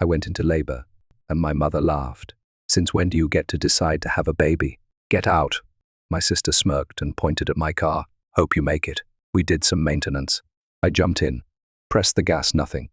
I went into labor, and my mother laughed. Since when do you get to decide to have a baby? Get out. My sister smirked and pointed at my car. Hope you make it. We did some maintenance. I jumped in, pressed the gas, nothing.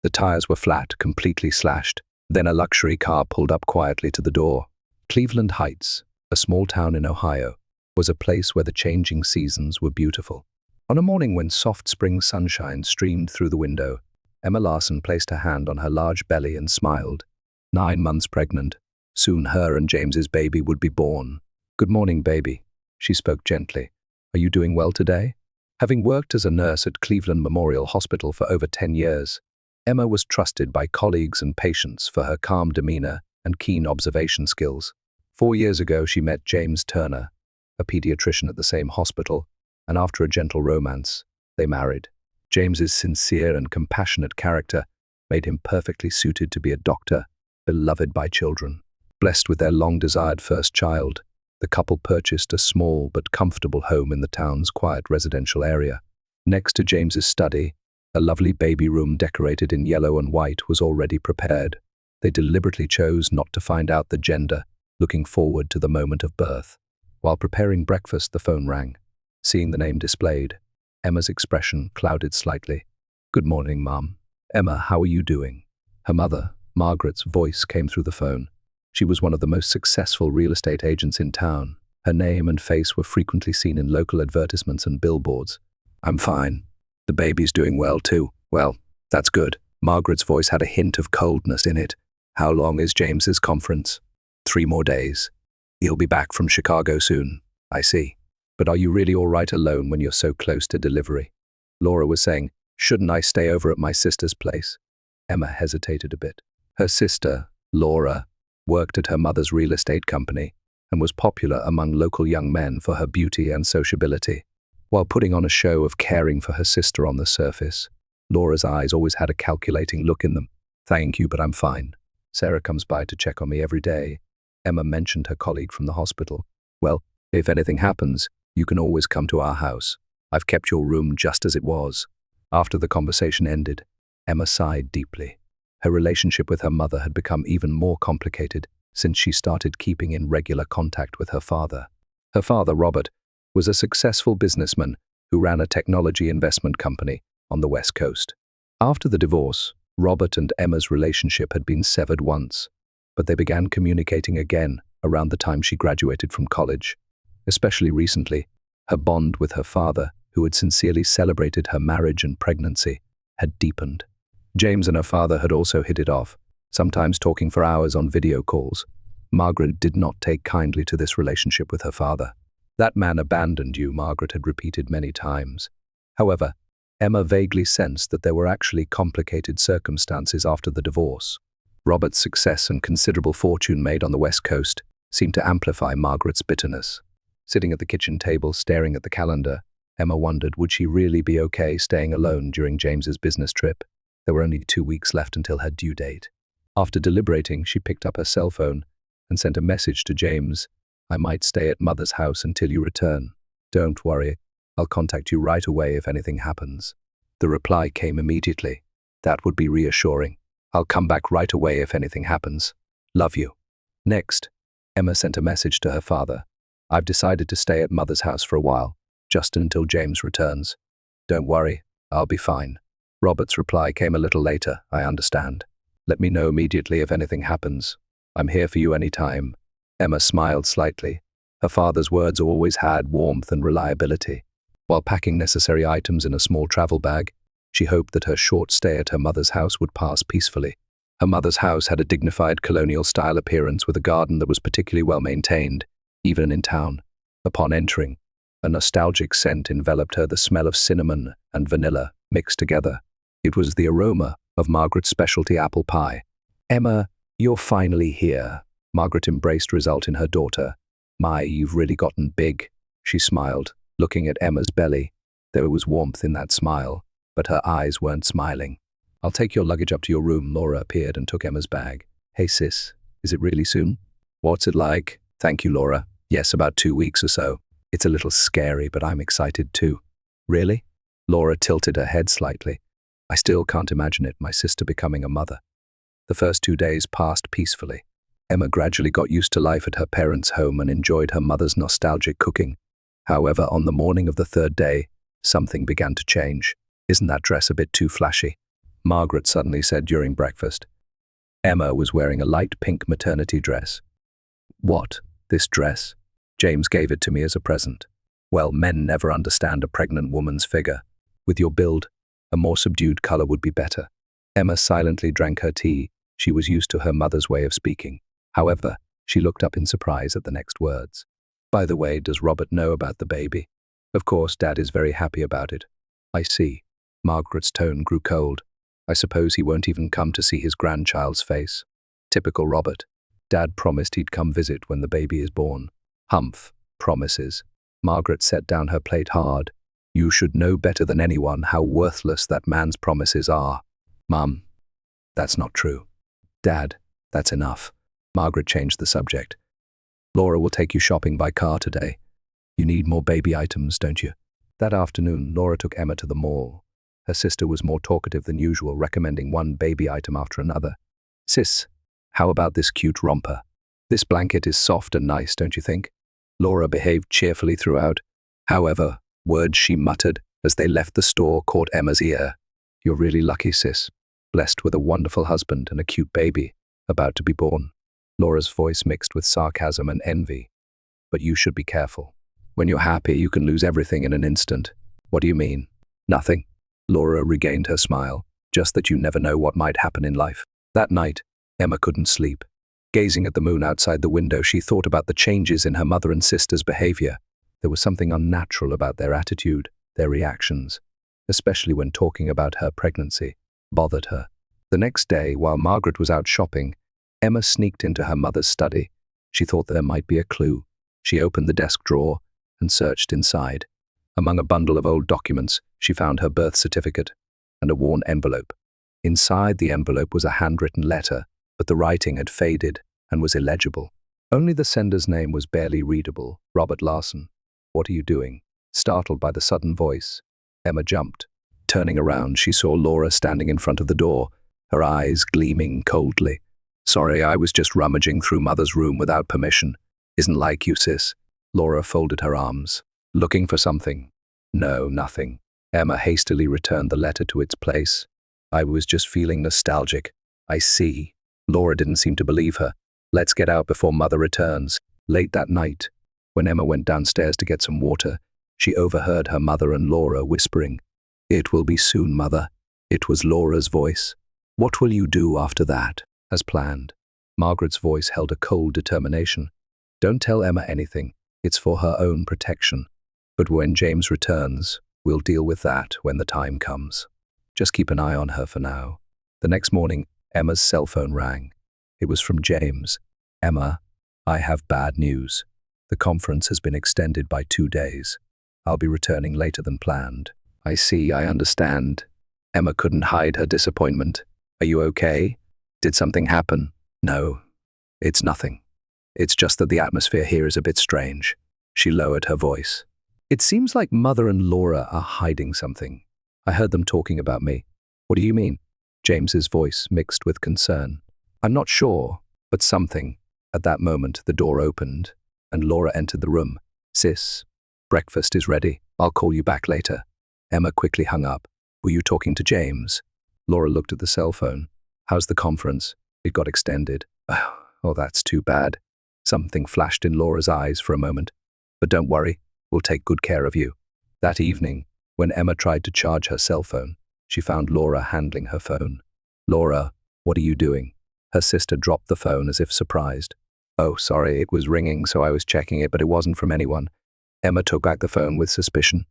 The tires were flat, completely slashed. Then a luxury car pulled up quietly to the door. Cleveland Heights, a small town in Ohio, was a place where the changing seasons were beautiful. On a morning when soft spring sunshine streamed through the window, Emma Larson placed her hand on her large belly and smiled. 9 months pregnant. Soon her and James's baby would be born. Good morning, baby, she spoke gently. Are you doing well today? Having worked as a nurse at Cleveland Memorial Hospital for over 10 years, Emma was trusted by colleagues and patients for her calm demeanor and keen observation skills. 4 years ago, she met James Turner, a pediatrician at the same hospital, and after a gentle romance, they married. James's sincere and compassionate character made him perfectly suited to be a doctor, beloved by children. Blessed with their long-desired first child, the couple purchased a small but comfortable home in the town's quiet residential area. Next to James's study, a lovely baby room decorated in yellow and white was already prepared. They deliberately chose not to find out the gender, looking forward to the moment of birth. While preparing breakfast, the phone rang. Seeing the name displayed, Emma's expression clouded slightly. Good morning, Mom. Emma, how are you doing? Her mother, Margaret's voice came through the phone. She was one of the most successful real estate agents in town. Her name and face were frequently seen in local advertisements and billboards. I'm fine. The baby's doing well too. Well, that's good. Margaret's voice had a hint of coldness in it. How long is James's conference? 3 more days. He'll be back from Chicago soon. I see. But are you really all right alone when you're so close to delivery? Laura was saying, shouldn't I stay over at my sister's place? Emma hesitated a bit. Her sister, Laura, worked at her mother's real estate company and was popular among local young men for her beauty and sociability. While putting on a show of caring for her sister on the surface, Laura's eyes always had a calculating look in them. Thank you, but I'm fine. Sarah comes by to check on me every day. Emma mentioned her colleague from the hospital. Well, if anything happens, you can always come to our house. I've kept your room just as it was. After the conversation ended, Emma sighed deeply. Her relationship with her mother had become even more complicated since she started keeping in regular contact with her father. Her father, Robert, was a successful businessman who ran a technology investment company on the West Coast. After the divorce, Robert and Emma's relationship had been severed once, but they began communicating again around the time she graduated from college. Especially recently, her bond with her father, who had sincerely celebrated her marriage and pregnancy, had deepened. James and her father had also hit it off, sometimes talking for hours on video calls. Margaret did not take kindly to this relationship with her father. That man abandoned you, Margaret had repeated many times. However, Emma vaguely sensed that there were actually complicated circumstances after the divorce. Robert's success and considerable fortune made on the West Coast seemed to amplify Margaret's bitterness. Sitting at the kitchen table, staring at the calendar, Emma wondered would she really be okay staying alone during James's business trip. There were only 2 weeks left until her due date. After deliberating, she picked up her cell phone and sent a message to James. I might stay at Mother's house until you return. Don't worry, I'll contact you right away if anything happens. The reply came immediately. That would be reassuring. I'll come back right away if anything happens. Love you. Next, Emma sent a message to her father. I've decided to stay at Mother's house for a while, just until James returns. Don't worry, I'll be fine. Robert's reply came a little later. I understand. Let me know immediately if anything happens. I'm here for you anytime. Emma smiled slightly. Her father's words always had warmth and reliability. While packing necessary items in a small travel bag, she hoped that her short stay at her mother's house would pass peacefully. Her mother's house had a dignified colonial-style appearance with a garden that was particularly well maintained, even in town. Upon entering, a nostalgic scent enveloped her, the smell of cinnamon and vanilla mixed together. It was the aroma of Margaret's specialty apple pie. Emma, you're finally here. Margaret embraced result in her daughter. My, you've really gotten big. She smiled, looking at Emma's belly. There was warmth in that smile, but her eyes weren't smiling. I'll take your luggage up to your room. Laura appeared and took Emma's bag. Hey sis, is it really soon? What's it like? Thank you, Laura. Yes, about 2 weeks or so. It's a little scary, but I'm excited too. Really? Laura tilted her head slightly. I still can't imagine it, my sister becoming a mother. The first 2 days passed peacefully. Emma gradually got used to life at her parents' home and enjoyed her mother's nostalgic cooking. However, on the morning of the third day, something began to change. "Isn't that dress a bit too flashy?" Margaret suddenly said during breakfast. Emma was wearing a light pink maternity dress. "What? This dress? James gave it to me as a present." "Well, men never understand a pregnant woman's figure. With your build, a more subdued color would be better." Emma silently drank her tea. She was used to her mother's way of speaking. However, she looked up in surprise at the next words. "By the way, does Robert know about the baby?" "Of course, Dad is very happy about it." "I see." Margaret's tone grew cold. "I suppose he won't even come to see his grandchild's face." "Typical Robert. Dad promised he'd come visit when the baby is born." "Humph, promises." Margaret set down her plate hard. "You should know better than anyone how worthless that man's promises are." "Mum, that's not true." "Dad, that's enough." Margaret changed the subject. "Laura will take you shopping by car today. You need more baby items, don't you?" That afternoon, Laura took Emma to the mall. Her sister was more talkative than usual, recommending one baby item after another. "Sis, how about this cute romper? This blanket is soft and nice, don't you think?" Laura behaved cheerfully throughout. However, words she muttered as they left the store caught Emma's ear. "You're really lucky, sis. Blessed with a wonderful husband and a cute baby about to be born." Laura's voice mixed with sarcasm and envy. "But you should be careful. When you're happy, you can lose everything in an instant." "What do you mean?" "Nothing." Laura regained her smile. "Just that you never know what might happen in life." That night, Emma couldn't sleep. Gazing at the moon outside the window, she thought about the changes in her mother and sister's behavior. There was something unnatural about their attitude, their reactions, especially when talking about her pregnancy, bothered her. The next day, while Margaret was out shopping, Emma sneaked into her mother's study. She thought there might be a clue. She opened the desk drawer and searched inside. Among a bundle of old documents, she found her birth certificate and a worn envelope. Inside the envelope was a handwritten letter, but the writing had faded and was illegible. Only the sender's name was barely readable, Robert Larson. "What are you doing?" Startled by the sudden voice, Emma jumped. Turning around, she saw Laura standing in front of the door, her eyes gleaming coldly. "Sorry, I was just rummaging through Mother's room without permission. Isn't like you, sis." Laura folded her arms. "Looking for something?" "No, nothing." Emma hastily returned the letter to its place. "I was just feeling nostalgic." "I see." Laura didn't seem to believe her. "Let's get out before Mother returns." Late that night, when Emma went downstairs to get some water, she overheard her mother and Laura whispering. "It will be soon, Mother." It was Laura's voice. "What will you do after that?" "As planned." Margaret's voice held a cold determination. "Don't tell Emma anything. It's for her own protection. But when James returns, we'll deal with that when the time comes. Just keep an eye on her for now." The next morning, Emma's cell phone rang. It was from James. "Emma, I have bad news. The conference has been extended by 2 days. I'll be returning later than planned." "I see, I understand." Emma couldn't hide her disappointment. "Are you okay? Did something happen?" "No, it's nothing. It's just that the atmosphere here is a bit strange." She lowered her voice. "It seems like Mother and Laura are hiding something. I heard them talking about me." "What do you mean?" James's voice mixed with concern. "I'm not sure, but something." At that moment, the door opened, and Laura entered the room. "Sis, breakfast is ready. I'll call you back later." Emma quickly hung up. "Were you talking to James?" Laura looked at the cell phone. "How's the conference?" "It got extended." "Oh, that's too bad." Something flashed in Laura's eyes for a moment. "But don't worry, we'll take good care of you." That evening, when Emma tried to charge her cell phone, she found Laura handling her phone. "Laura, what are you doing?" Her sister dropped the phone as if surprised. "Oh, sorry, it was ringing, so I was checking it, but it wasn't from anyone." Emma took back the phone with suspicion.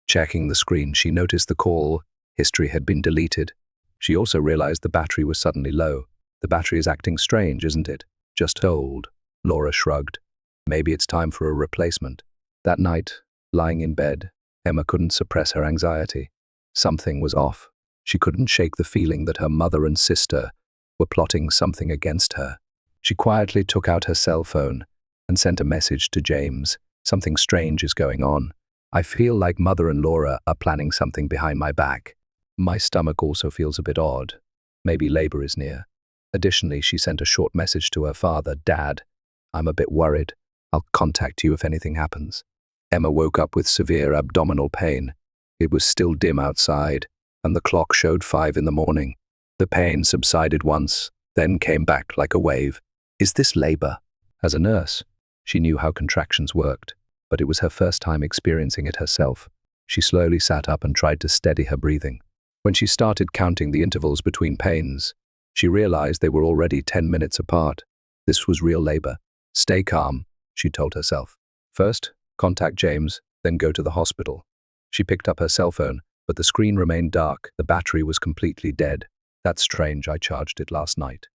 Checking the screen, she noticed the call history had been deleted. She also realized the battery was suddenly low. "The battery is acting strange, isn't it?" "Just old." Laura shrugged. "Maybe it's time for a replacement." That night, lying in bed, Emma couldn't suppress her anxiety. Something was off. She couldn't shake the feeling that her mother and sister were plotting something against her. She quietly took out her cell phone and sent a message to James. "Something strange is going on. I feel like Mother and Laura are planning something behind my back. My stomach also feels a bit odd. Maybe labor is near." Additionally, she sent a short message to her father, "Dad, I'm a bit worried. I'll contact you if anything happens." Emma woke up with severe abdominal pain. It was still dim outside, and the clock showed 5 in the morning. The pain subsided once, then came back like a wave. Is this labor? As a nurse, she knew how contractions worked, but it was her first time experiencing it herself. She slowly sat up and tried to steady her breathing. When she started counting the intervals between pains, she realized they were already 10 minutes apart. This was real labor. Stay calm, she told herself. First, contact James, then go to the hospital. She picked up her cell phone, but the screen remained dark. The battery was completely dead. That's strange, I charged it last night.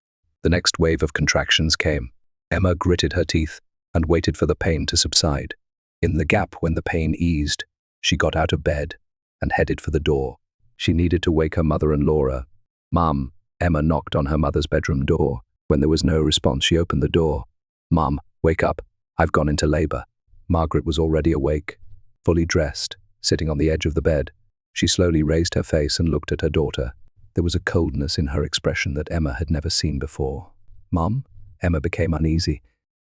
The next wave of contractions came. Emma gritted her teeth and waited for the pain to subside. In the gap when the pain eased, she got out of bed and headed for the door. She needed to wake her mother and Laura. "Mom," Emma knocked on her mother's bedroom door. When there was no response, she opened the door. "Mom, wake up. I've gone into labor." Margaret was already awake, fully dressed, sitting on the edge of the bed. She slowly raised her face and looked at her daughter. There was a coldness in her expression that Emma had never seen before. "Mom?" Emma became uneasy.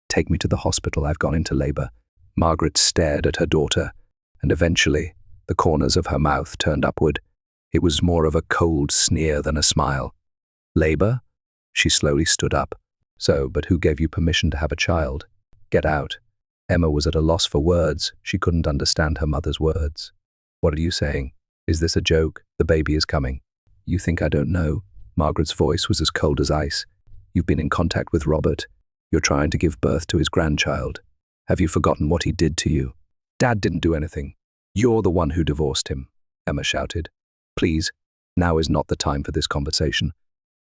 "Take me to the hospital. I've gone into labor." Margaret stared at her daughter, and eventually, the corners of her mouth turned upward. It was more of a cold sneer than a smile. "Labor?" She slowly stood up. "So, but who gave you permission to have a child? Get out." Emma was at a loss for words. She couldn't understand her mother's words. "What are you saying? Is this a joke? The baby is coming." "You think I don't know?" Margaret's voice was as cold as ice. "You've been in contact with Robert. You're trying to give birth to his grandchild. Have you forgotten what he did to you?" "Dad didn't do anything. You're the one who divorced him," Emma shouted. "Please, now is not the time for this conversation.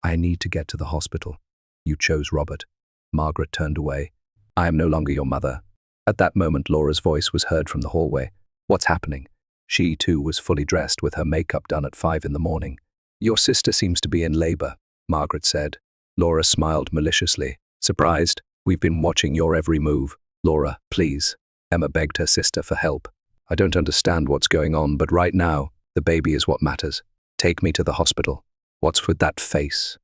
I need to get to the hospital. You chose Robert." Margaret turned away. "I am no longer your mother." At that moment, Laura's voice was heard from the hallway. "What's happening?" She, too, was fully dressed with her makeup done at 5 in the morning. "Your sister seems to be in labor," Margaret said. Laura smiled maliciously. "Surprised? We've been watching your every move." "Laura, please." Emma begged her sister for help. "I don't understand what's going on, but right now, the baby is what matters. Take me to the hospital." "What's with that face?"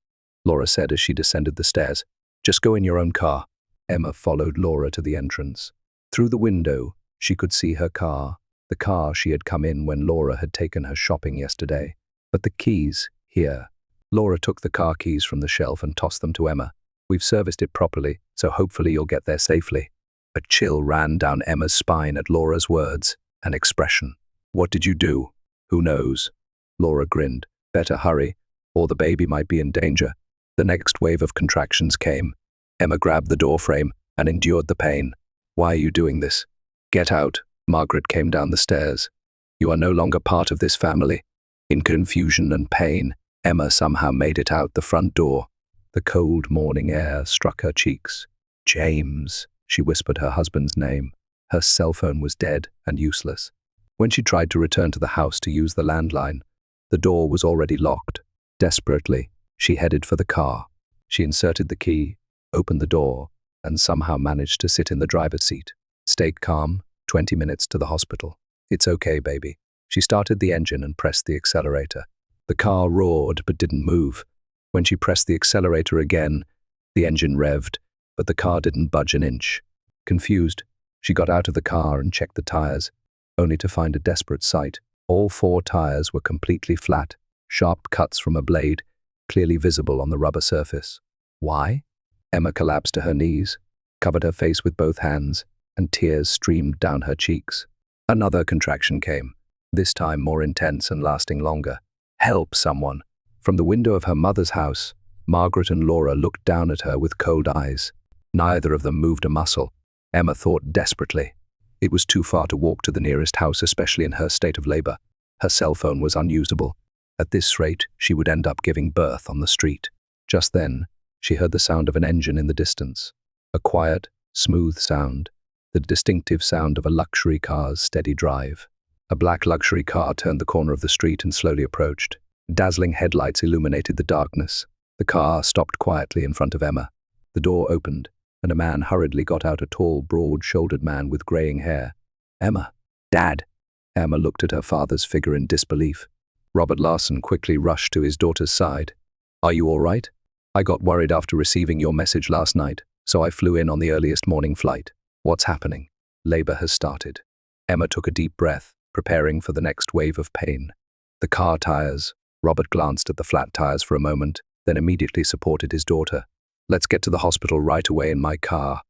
Laura said as she descended the stairs. "Just go in your own car." Emma followed Laura to the entrance. Through the window, she could see her car, the car she had come in when Laura had taken her shopping yesterday. But the keys, here. Laura took the car keys from the shelf and tossed them to Emma. "We've serviced it properly, so hopefully you'll get there safely." A chill ran down Emma's spine at Laura's words and expression. "What did you do?" "Who knows?" Laura grinned. "Better hurry, or the baby might be in danger." The next wave of contractions came. Emma grabbed the doorframe and endured the pain. "Why are you doing this?" "Get out." Margaret came down the stairs. "You are no longer part of this family." In confusion and pain, Emma somehow made it out the front door. The cold morning air struck her cheeks. "James," she whispered her husband's name. Her cell phone was dead and useless. When she tried to return to the house to use the landline, the door was already locked. Desperately, she headed for the car. She inserted the key, opened the door, and somehow managed to sit in the driver's seat. "Stay calm, 20 minutes to the hospital." "It's okay, baby." She started the engine and pressed the accelerator. The car roared but didn't move. When she pressed the accelerator again, the engine revved, but the car didn't budge an inch. Confused, she got out of the car and checked the tires, only to find a desperate sight. All 4 tires were completely flat, sharp cuts from a blade, clearly visible on the rubber surface. Why? Emma collapsed to her knees, covered her face with both hands, and tears streamed down her cheeks. Another contraction came, this time more intense and lasting longer. "Help, someone." From the window of her mother's house, Margaret and Laura looked down at her with cold eyes. Neither of them moved a muscle. Emma thought desperately. It was too far to walk to the nearest house, especially in her state of labor. Her cell phone was unusable. At this rate, she would end up giving birth on the street. Just then, she heard the sound of an engine in the distance. A quiet, smooth sound, the distinctive sound of a luxury car's steady drive. A black luxury car turned the corner of the street and slowly approached. Dazzling headlights illuminated the darkness. The car stopped quietly in front of Emma. The door opened, and a man hurriedly got out, a tall, broad-shouldered man with graying hair. "Emma." "Dad." Emma looked at her father's figure in disbelief. Robert Larson quickly rushed to his daughter's side. "Are you all right?" I got worried after receiving your message last night, so I flew in on the earliest morning flight. What's happening? Labor has started. Emma took a deep breath, preparing for the next wave of pain. The car tires. Robert glanced at the flat tires for a moment, then immediately supported his daughter. Let's get to the hospital right away in my car.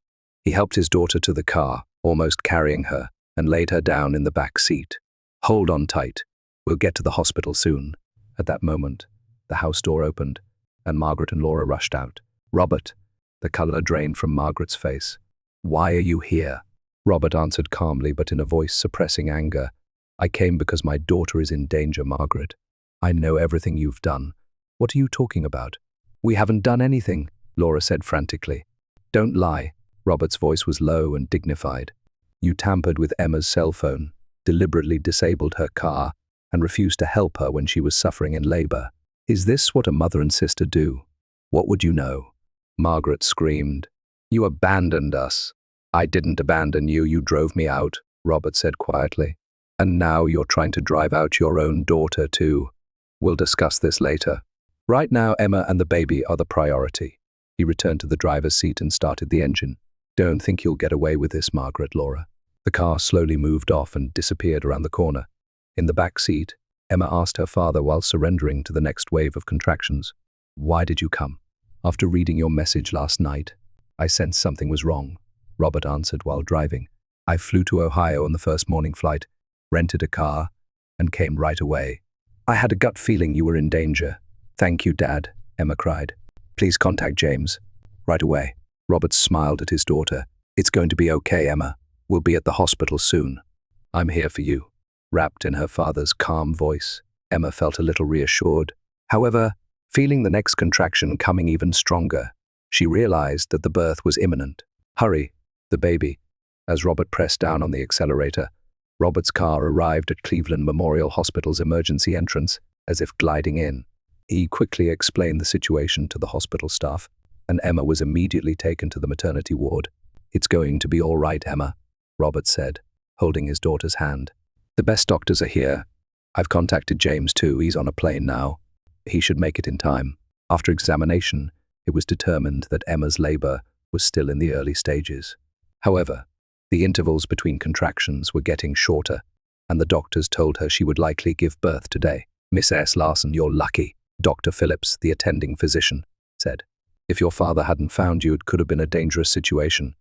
He helped his daughter to the car, almost carrying her, and laid her down in the back seat. Hold on tight. We'll get to the hospital soon. At that moment, the house door opened, and Margaret and Laura rushed out. Robert, the color drained from Margaret's face. Why are you here? Robert answered calmly, but in a voice suppressing anger. I came because my daughter is in danger, Margaret. I know everything you've done. What are you talking about? We haven't done anything, Laura said frantically. Don't lie. Robert's voice was low and dignified. You tampered with Emma's cell phone, deliberately disabled her car, and refused to help her when she was suffering in labor. Is this what a mother and sister do? What would you know? Margaret screamed. You abandoned us. I didn't abandon you, you drove me out, Robert said quietly. And now you're trying to drive out your own daughter too. We'll discuss this later. Right now, Emma and the baby are the priority. He returned to the driver's seat and started the engine. Don't think you'll get away with this, Margaret, Laura. The car slowly moved off and disappeared around the corner. In the back seat, Emma asked her father while surrendering to the next wave of contractions. Why did you come? After reading your message last night, I sensed something was wrong, Robert answered while driving. I flew to Ohio on the first morning flight, rented a car, and came right away. I had a gut feeling you were in danger. Thank you, Dad, Emma cried. Please contact James. Right away. Robert smiled at his daughter. It's going to be okay, Emma. We'll be at the hospital soon. I'm here for you. Wrapped in her father's calm voice, Emma felt a little reassured. However, feeling the next contraction coming even stronger, she realized that the birth was imminent. Hurry, the baby. As Robert pressed down on the accelerator, Robert's car arrived at Cleveland Memorial Hospital's emergency entrance, as if gliding in. He quickly explained the situation to the hospital staff, and Emma was immediately taken to the maternity ward. It's going to be all right, Emma, Robert said, holding his daughter's hand. The best doctors are here. I've contacted James too. He's on a plane now. He should make it in time. After examination, it was determined that Emma's labor was still in the early stages. However, the intervals between contractions were getting shorter, and the doctors told her she would likely give birth today. Miss S. Larson, you're lucky, Dr. Phillips, the attending physician, said. If your father hadn't found you, it could have been a dangerous situation.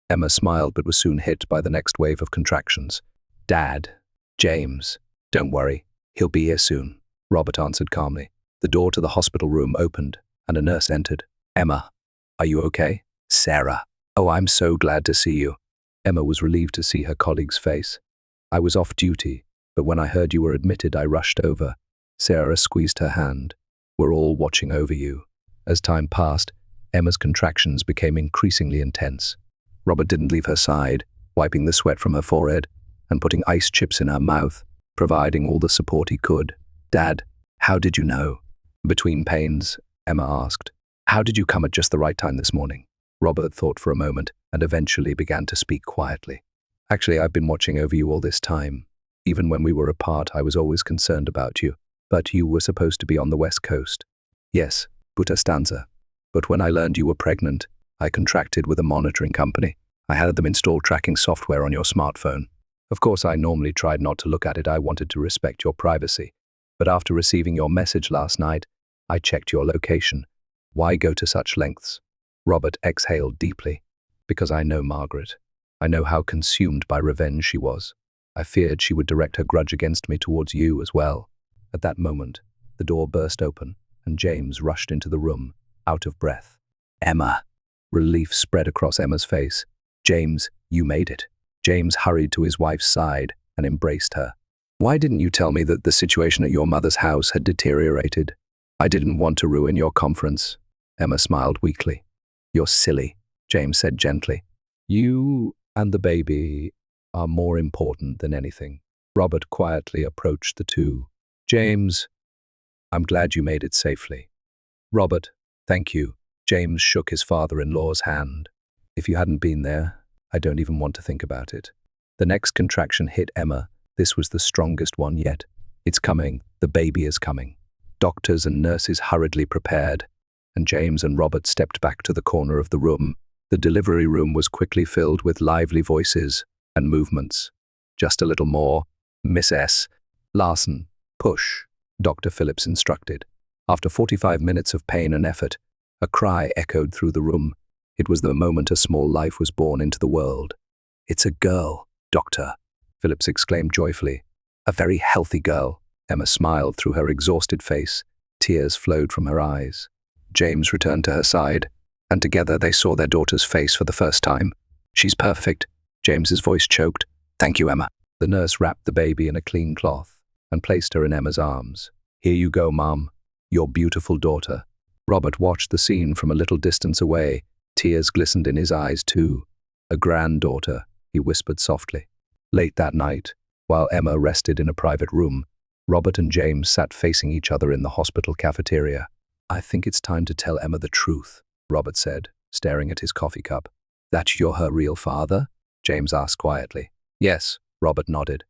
Emma smiled but was soon hit by the next wave of contractions. Dad, James, don't worry, he'll be here soon, Robert answered calmly. The door to the hospital room opened, and a nurse entered. Emma, are you okay? Sarah, oh, I'm so glad to see you. Emma was relieved to see her colleague's face. I was off duty, but when I heard you were admitted, I rushed over. Sarah squeezed her hand. We're all watching over you. As time passed, Emma's contractions became increasingly intense. Robert didn't leave her side, wiping the sweat from her forehead and putting ice chips in her mouth, providing all the support he could. Dad, how did you know? Between pains, Emma asked. How did you come at just the right time this morning? Robert thought for a moment and eventually began to speak quietly. Actually, I've been watching over you all this time. Even when we were apart, I was always concerned about you. But you were supposed to be on the West Coast. Yes, Buta Stanza. But when I learned you were pregnant, I contracted with a monitoring company. I had them install tracking software on your smartphone. Of course, I normally tried not to look at it. I wanted to respect your privacy. But after receiving your message last night, I checked your location. Why go to such lengths? Robert exhaled deeply. Because I know Margaret. I know how consumed by revenge she was. I feared she would direct her grudge against me towards you as well. At that moment, the door burst open, and James rushed into the room, out of breath. Emma. Relief spread across Emma's face. James, you made it. James hurried to his wife's side and embraced her. Why didn't you tell me that the situation at your mother's house had deteriorated? I didn't want to ruin your conference. Emma smiled weakly. You're silly, James said gently. You and the baby are more important than anything. Robert quietly approached the two. James, I'm glad you made it safely. Robert, thank you. James shook his father-in-law's hand. If you hadn't been there, I don't even want to think about it. The next contraction hit Emma. This was the strongest one yet. It's coming. The baby is coming. Doctors and nurses hurriedly prepared. and James and Robert stepped back to the corner of the room. The delivery room was quickly filled with lively voices and movements. Just a little more. Miss S. Larson. Push, Dr. Phillips instructed. After 45 minutes of pain and effort, a cry echoed through the room. It was the moment a small life was born into the world. "It's a girl, Doctor," Phillips exclaimed joyfully. "A very healthy girl." Emma smiled through her exhausted face. Tears flowed from her eyes. James returned to her side, and together they saw their daughter's face for the first time. "She's perfect," James's voice choked. "Thank you, Emma." The nurse wrapped the baby in a clean cloth and placed her in Emma's arms. "Here you go, Mom. Your beautiful daughter." Robert watched the scene from a little distance away. Tears glistened in his eyes too. "A granddaughter," he whispered softly. Late that night, while Emma rested in a private room, Robert and James sat facing each other in the hospital cafeteria. "I think it's time to tell Emma the truth," Robert said, staring at his coffee cup. "That you're her real father?" James asked quietly. "Yes," Robert nodded.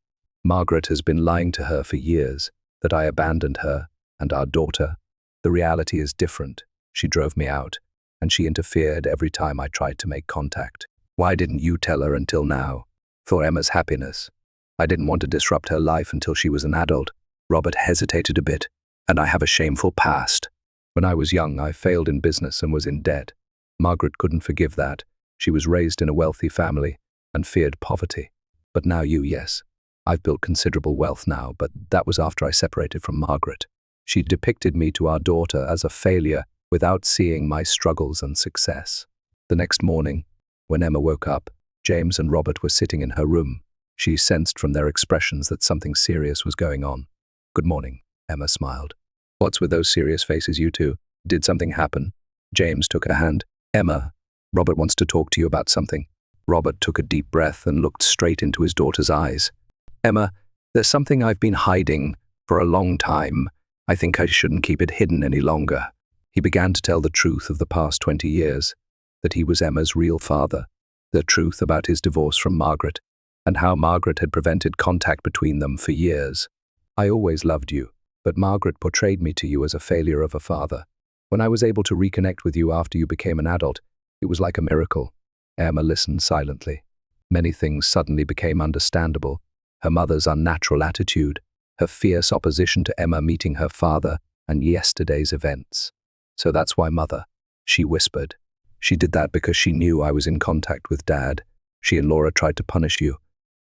"Margaret has been lying to her for years, that I abandoned her and our daughter. The reality is different. She drove me out, and she interfered every time I tried to make contact. Why didn't you tell her until now?" "For Emma's happiness. I didn't want to disrupt her life until she was an adult." Robert hesitated a bit. "And I have a shameful past. When I was young, I failed in business and was in debt. Margaret couldn't forgive that. She was raised in a wealthy family and feared poverty. But now yes. I've built considerable wealth now, but that was after I separated from Margaret. She depicted me to our daughter as a failure without seeing my struggles and success." The next morning, when Emma woke up, James and Robert were sitting in her room. She sensed from their expressions that something serious was going on. "Good morning," Emma smiled. "What's with those serious faces, you two? Did something happen?" James took her hand. "Emma, Robert wants to talk to you about something." Robert took a deep breath and looked straight into his daughter's eyes. "Emma, there's something I've been hiding for a long time. I think I shouldn't keep it hidden any longer." He began to tell the truth of the past 20 years, that he was Emma's real father, the truth about his divorce from Margaret, and how Margaret had prevented contact between them for years. "I always loved you, but Margaret portrayed me to you as a failure of a father. When I was able to reconnect with you after you became an adult, it was like a miracle." Emma listened silently. Many things suddenly became understandable. Her mother's unnatural attitude, her fierce opposition to Emma meeting her father, and yesterday's events. "So that's why, Mother," she whispered. "She did that because she knew I was in contact with Dad. She and Laura tried to punish you.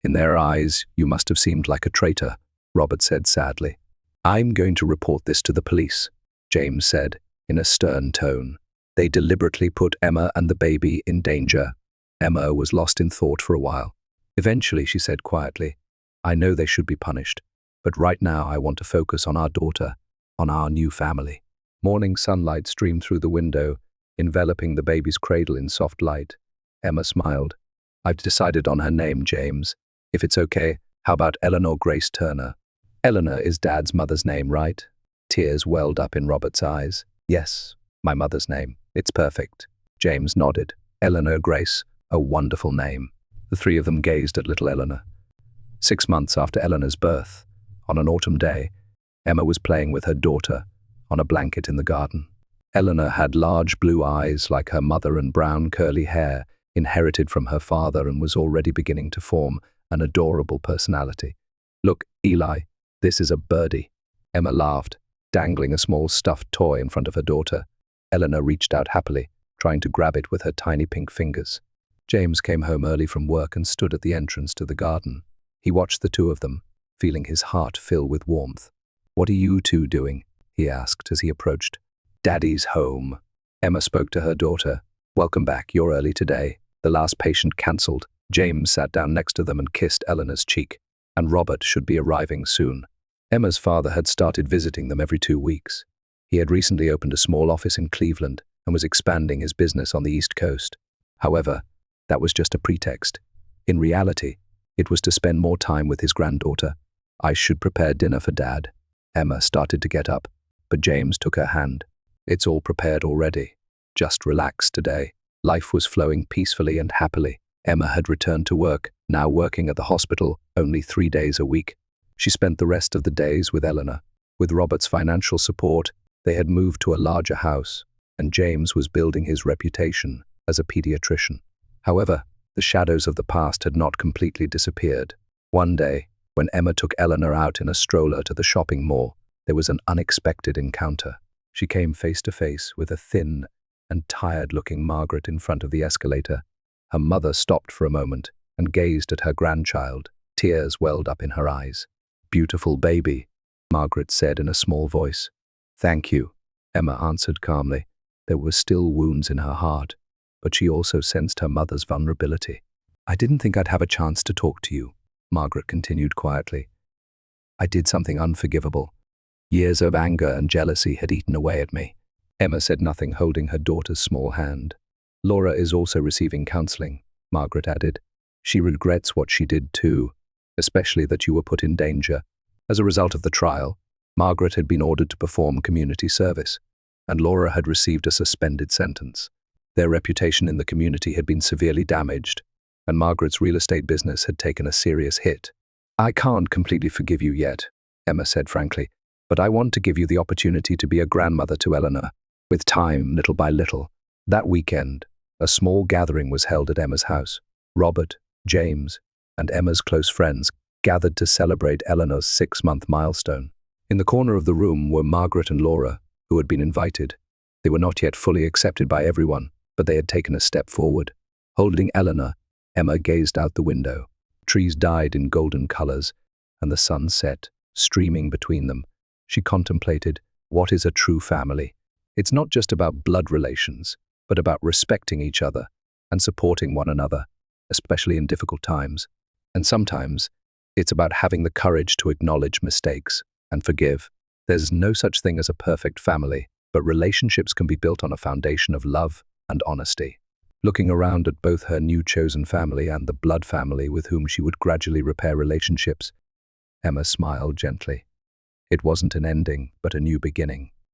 In their eyes, you must have seemed like a traitor," Robert said sadly. "I'm going to report this to the police," James said in a stern tone. "They deliberately put Emma and the baby in danger." Emma was lost in thought for a while. Eventually, she said quietly, "I know they should be punished, but right now I want to focus on our daughter, on our new family." Morning sunlight streamed through the window, enveloping the baby's cradle in soft light. Emma smiled. "I've decided on her name, James. If it's okay, how about Eleanor Grace Turner?" "Eleanor is Dad's mother's name, right?" Tears welled up in Robert's eyes. "Yes, my mother's name. It's perfect." James nodded. "Eleanor Grace, a wonderful name." The three of them gazed at little Eleanor. 6 months after Eleanor's birth, on an autumn day, Emma was playing with her daughter on a blanket in the garden. Eleanor had large blue eyes like her mother and brown curly hair, inherited from her father, and was already beginning to form an adorable personality. "Look, Eli, this is a birdie." Emma laughed, dangling a small stuffed toy in front of her daughter. Eleanor reached out happily, trying to grab it with her tiny pink fingers. James came home early from work and stood at the entrance to the garden. He watched the two of them, feeling his heart fill with warmth. "What are you two doing?" he asked as he approached. "Daddy's home." Emma spoke to her daughter. "Welcome back, you're early today. The last patient cancelled." James sat down next to them and kissed Eleanor's cheek. "And Robert should be arriving soon." Emma's father had started visiting them every 2 weeks. He had recently opened a small office in Cleveland and was expanding his business on the East Coast. However, that was just a pretext. In reality, it was to spend more time with his granddaughter. "I should prepare dinner for Dad." Emma started to get up, but James took her hand. "It's all prepared already. Just relax today." Life was flowing peacefully and happily. Emma had returned to work, now working at the hospital only 3 days a week. She spent the rest of the days with Eleanor. With Robert's financial support, they had moved to a larger house. and James was building his reputation as a pediatrician. However, the shadows of the past had not completely disappeared. One day, when Emma took Eleanor out in a stroller to the shopping mall, there was an unexpected encounter. She came face to face with a thin and tired-looking Margaret in front of the escalator. Her mother stopped for a moment and gazed at her grandchild. Tears welled up in her eyes. "Beautiful baby," Margaret said in a small voice. "Thank you," Emma answered calmly. There were still wounds in her heart, but she also sensed her mother's vulnerability. "I didn't think I'd have a chance to talk to you," Margaret continued quietly. "I did something unforgivable. Years of anger and jealousy had eaten away at me." Emma said nothing, holding her daughter's small hand. "Laura is also receiving counseling," Margaret added. "She regrets what she did too, especially that you were put in danger. As a result of the trial, Margaret had been ordered to perform community service, and Laura had received a suspended sentence. Their reputation in the community had been severely damaged, and Margaret's real estate business had taken a serious hit. "I can't completely forgive you yet," Emma said frankly, "but I want to give you the opportunity to be a grandmother to Eleanor, with time, little by little." That weekend, a small gathering was held at Emma's house. Robert, James, and Emma's close friends gathered to celebrate Eleanor's 6-month milestone. In the corner of the room were Margaret and Laura, who had been invited. They were not yet fully accepted by everyone, but they had taken a step forward. Holding Eleanor, Emma gazed out the window. Trees dyed in golden colors, and the sun set, streaming between them. She contemplated, what is a true family? It's not just about blood relations, but about respecting each other and supporting one another, especially in difficult times. And sometimes, it's about having the courage to acknowledge mistakes and forgive. There's no such thing as a perfect family, but relationships can be built on a foundation of love and honesty. Looking around at both her new chosen family and the blood family with whom she would gradually repair relationships, Emma smiled gently. It wasn't an ending, but a new beginning.